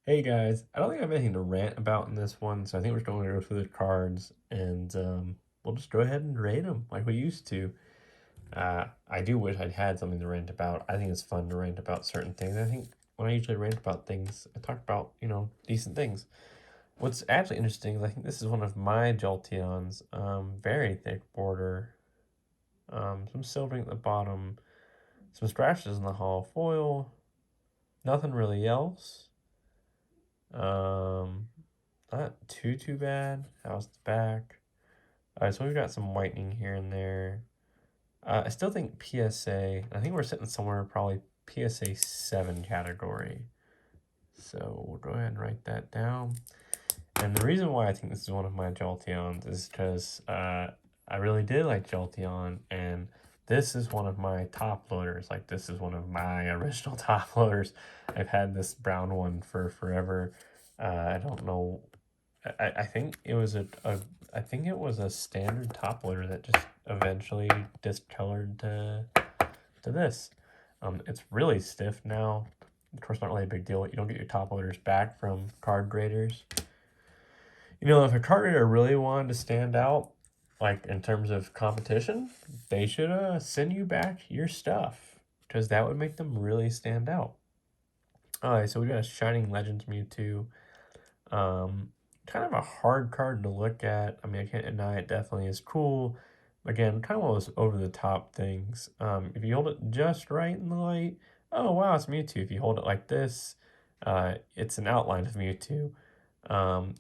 Hey guys, I don't think I have anything to rant about in this one, so I think we're just going to go through the cards and we'll just go ahead and rate them like we used to. I do wish I'd had something to rant about. I think it's fun to rant about certain things. I think when I usually rant about things, I talk about, decent things. What's actually interesting is I think this is one of my Jolteons. Very thick border, some silvering at the bottom, some scratches in the hollow foil, nothing really else. Um, Not too bad. How's the back? Alright, so we've got some whitening here and there. I still think PSA. I think we're sitting somewhere probably PSA 7 category. So we'll go ahead and write that down. And the reason why I think this is one of my Jolteons is because I really did like Jolteon, and this is one of my top loaders. Like, this is one of my original top loaders. I've had this brown one for forever. I don't know. I think it was I think it was a standard top loader that just eventually discolored to this. It's really stiff now. Of course, not really a big deal. You don't get your top loaders back from card graders. If a card grader really wanted to stand out, like in terms of competition, they should send you back your stuff because that would make them really stand out. All right, so we got a Shining Legends Mewtwo. Kind of a hard card to look at. I mean, I can't deny it definitely is cool. Again, kind of one of those over-the-top things. If you hold it just right in the light, oh wow, it's Mewtwo. If you hold it like this, it's an outline of Mewtwo.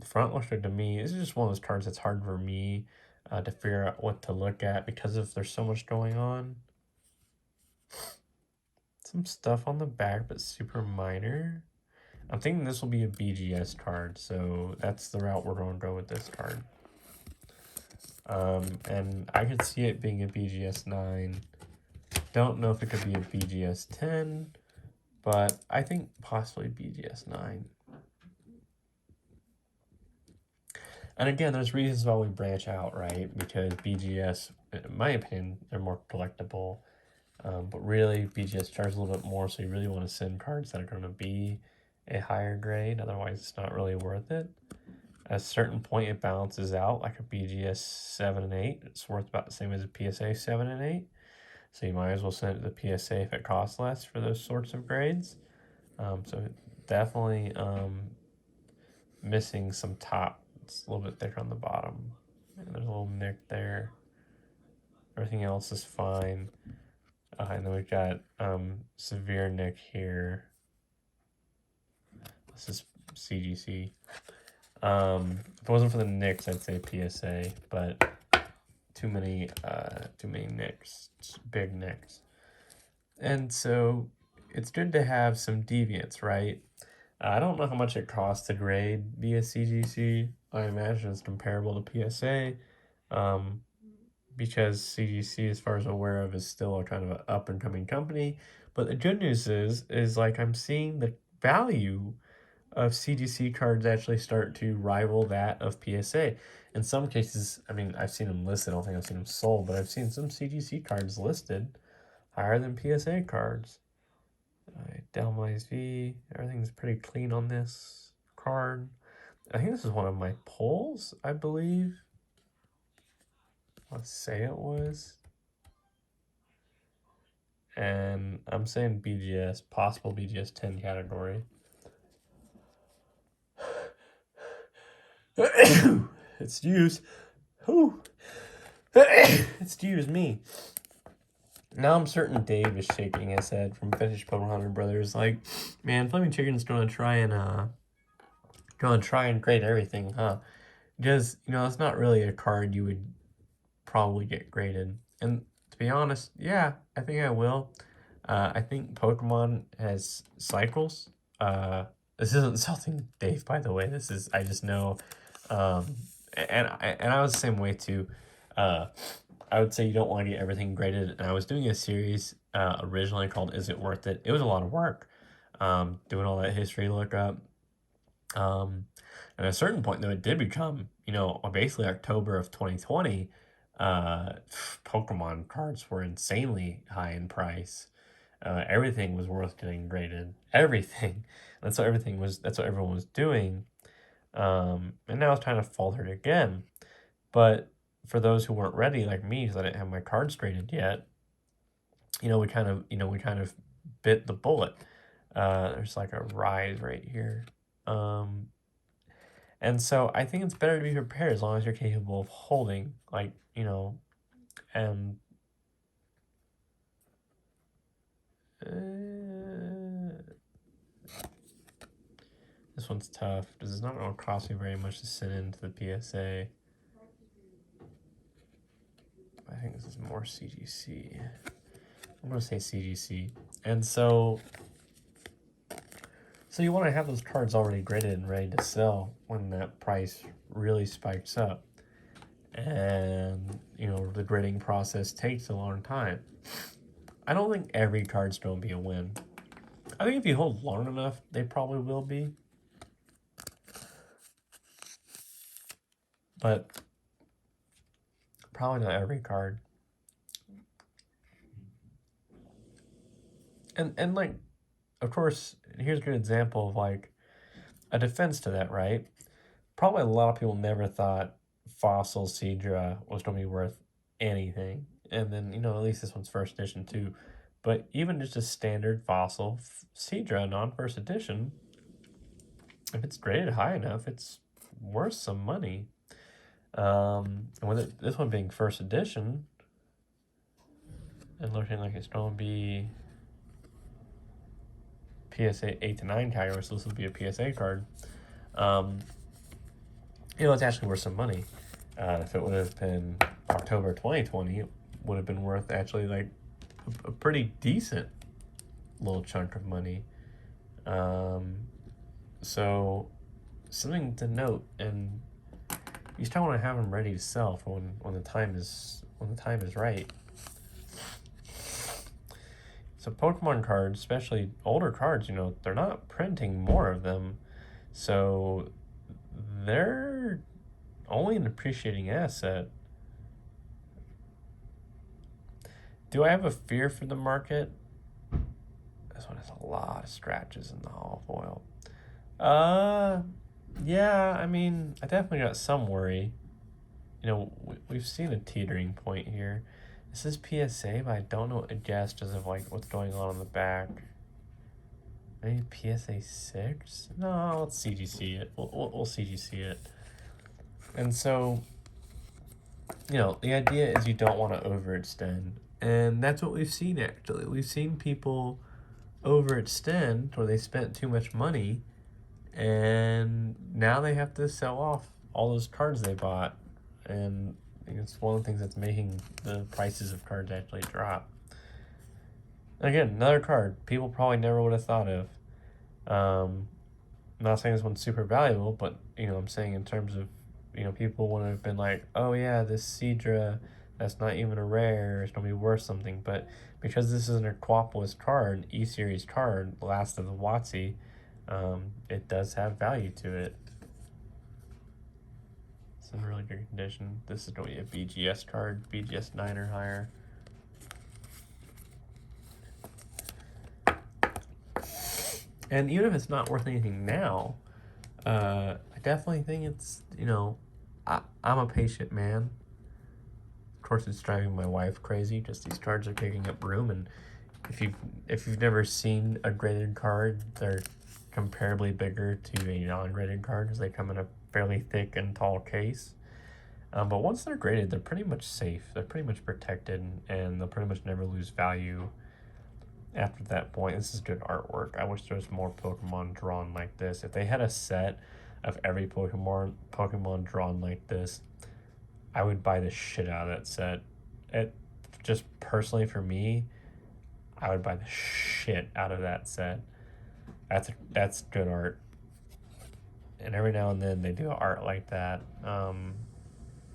Front looks good to me. This is just one of those cards that's hard for me to figure out what to look at because of there's so much going on. Some stuff on the back, but super minor. I'm thinking this will be a BGS card, so that's the route we're going to go with this card. And I could see it being a BGS 9. Don't know if it could be a BGS 10, but I think possibly BGS 9. And again, there's reasons why we branch out, right? Because BGS, in my opinion, they're more collectible. But really, BGS charges a little bit more, so you really want to send cards that are going to be a higher grade. Otherwise, it's not really worth it. At a certain point, it balances out, like a BGS 7 and 8. It's worth about the same as a PSA 7 and 8. So you might as well send it to the PSA if it costs less for those sorts of grades. So definitely missing some top. It's a little bit thicker on the bottom. And there's a little nick there. Everything else is fine. And then we've got severe nick here. This is CGC. If it wasn't for the nicks, I'd say PSA, but too many nicks, big nicks. And so it's good to have some deviance, right? I don't know how much it costs to grade via CGC. I imagine it's comparable to PSA, because CGC, as far as I'm aware of, is still a kind of an up-and-coming company. But the good news is like I'm seeing the value of CGC cards actually start to rival that of PSA. In some cases, I mean, I've seen them listed. I don't think I've seen them sold, but I've seen some CGC cards listed higher than PSA cards. Delmai's V, everything's pretty clean on this card. I think this is one of my pulls, I believe. Let's say it was. And I'm saying BGS, possible BGS 10 category. Excuse. Whew. Excuse me. Now I'm certain Dave is shaking his head from Vintage Pokemon Hunter Brothers. Like, man, Flaming Chicken's gonna try and grade everything, huh? Because it's not really a card you would probably get graded. And to be honest, yeah, I think I will. I think Pokemon has cycles. This isn't insulting Dave, by the way. This is I just know, and I was the same way too. I would say you don't want to get everything graded. And I was doing a series originally called "Is It Worth It?" It was a lot of work, doing all that history lookup. At a certain point, though, it did become, basically October of 2020. Pokemon cards were insanely high in price. Everything was worth getting graded. Everything. That's what everything was. That's what everyone was doing. And now it's kind of faltered again. But for those who weren't ready, like me, because I didn't have my cards graded yet, we kind of bit the bullet. There's like a rise right here. And so I think it's better to be prepared as long as you're capable of holding, and this one's tough because it's not going to cost me very much to send into the PSA. I think this is more CGC. I'm going to say CGC. And so you want to have those cards already graded and ready to sell when that price really spikes up. And, the grading process takes a long time. I don't think every card's going to be a win. I think if you hold long enough, they probably will be. But probably not every card. And like, of course, here's a good example of like a defense to that, right? Probably a lot of people never thought Fossil Seadra was going to be worth anything. And then, at least this one's first edition too. But even just a standard Fossil Seadra non-first edition, if it's graded high enough, it's worth some money. And with this one being first edition, and looking like it's going to be PSA 8 to 9 category, so this will be a PSA card. It's actually worth some money. If it would have been October 2020, it would have been worth actually like a pretty decent little chunk of money. So something to note, and you still want to have them ready to sell for when the time is right. So Pokemon cards, especially older cards, they're not printing more of them, so they're only an appreciating asset. Do I have a fear for the market? This one has a lot of scratches in the hollow foil. Yeah, I mean, I definitely got some worry. We've seen a teetering point here. This is PSA, but I don't know a guess just of like what's going on the back. Maybe PSA 6? No, let's CGC it. We'll CGC it. And so, the idea is you don't want to overextend. And that's what we've seen, actually. We've seen people overextend where they spent too much money, and now they have to sell off all those cards they bought. And it's one of the things that's making the prices of cards actually drop. Again, another card people probably never would have thought of. I'm not saying this one's super valuable, but I'm saying in terms of people would have been like, oh yeah, this Seadra, that's not even a rare, it's gonna be worth something. But because this is an Aquapolis card, E-Series card, last of the WotC, it does have value to it. It's in really good condition. This is going to be a BGS card, BGS 9 or higher. And even if it's not worth anything now, I definitely think it's, I'm a patient man. Of course, it's driving my wife crazy. Just these cards are taking up room, and if you've never seen a graded card, they're comparably bigger to a non-graded card because they come in a fairly thick and tall case. But once they're graded, they're pretty much safe. They're pretty much protected, and they'll pretty much never lose value after that point. This is good artwork. I wish there was more Pokemon drawn like this. If they had a set of every Pokemon drawn like this, I would buy the shit out of that set. It just personally for me, I would buy the shit out of that set. That's good art. And every now and then they do art like that.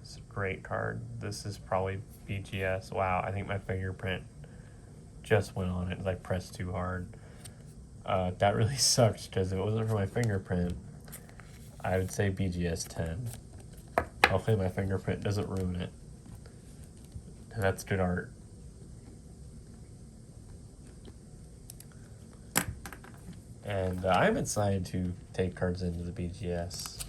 It's a great card. This is probably BGS. Wow, I think my fingerprint just went on it. It's like pressed too hard. That really sucks because if it wasn't for my fingerprint, I would say BGS 10. Hopefully my fingerprint doesn't ruin it. And that's good art. And I'm excited to take cards into the BGS.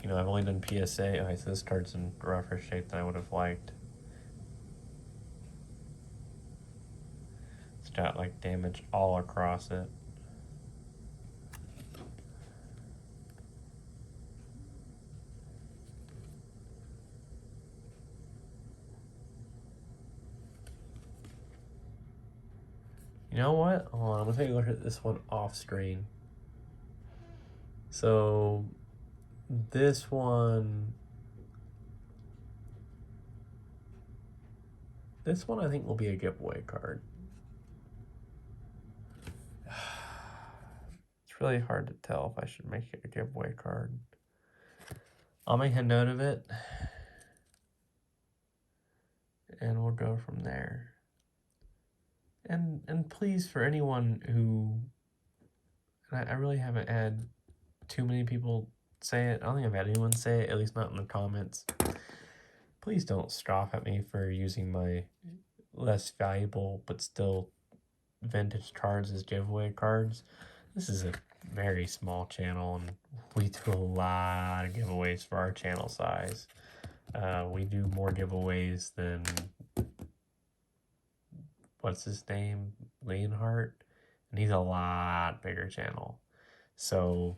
You know, I've only done PSA. Okay, so this card's in rougher shape than I would have liked. It's got like damage all across it. You know what? Hold on, I'm gonna take a look at this one off screen. So this one I think will be a giveaway card. It's really hard to tell if I should make it a giveaway card. I'll make a note of it and we'll go from there. And please, for anyone who, I really haven't had too many people say it. I don't think I've had anyone say it, at least not in the comments. Please don't scoff at me for using my less valuable but still vintage cards as giveaway cards. This is a very small channel and we do a lot of giveaways for our channel size. We do more giveaways than, what's his name, Leonhardt, and he's a lot bigger channel. So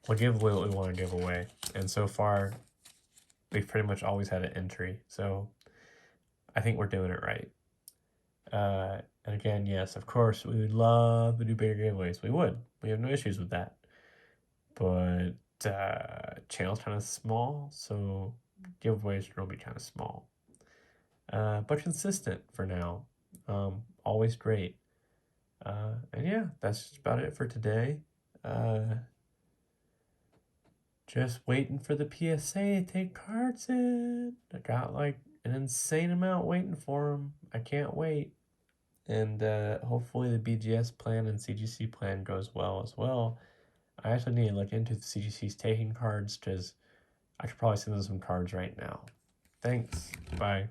we'll give away what we want to give away, and so far we've pretty much always had an entry, so I think we're doing it right. And again, yes, of course, we would love to do bigger giveaways. We have no issues with that, but channel's kind of small, so giveaways will be kind of small, but consistent for now. Always great. And yeah, that's just about it for today. Just waiting for the PSA to take cards in. I got like an insane amount waiting for them. I can't wait. And hopefully the BGS plan and CGC plan goes well as well. I actually need to look into the CGC's taking cards because I could probably send them some cards right now. Thanks. Bye.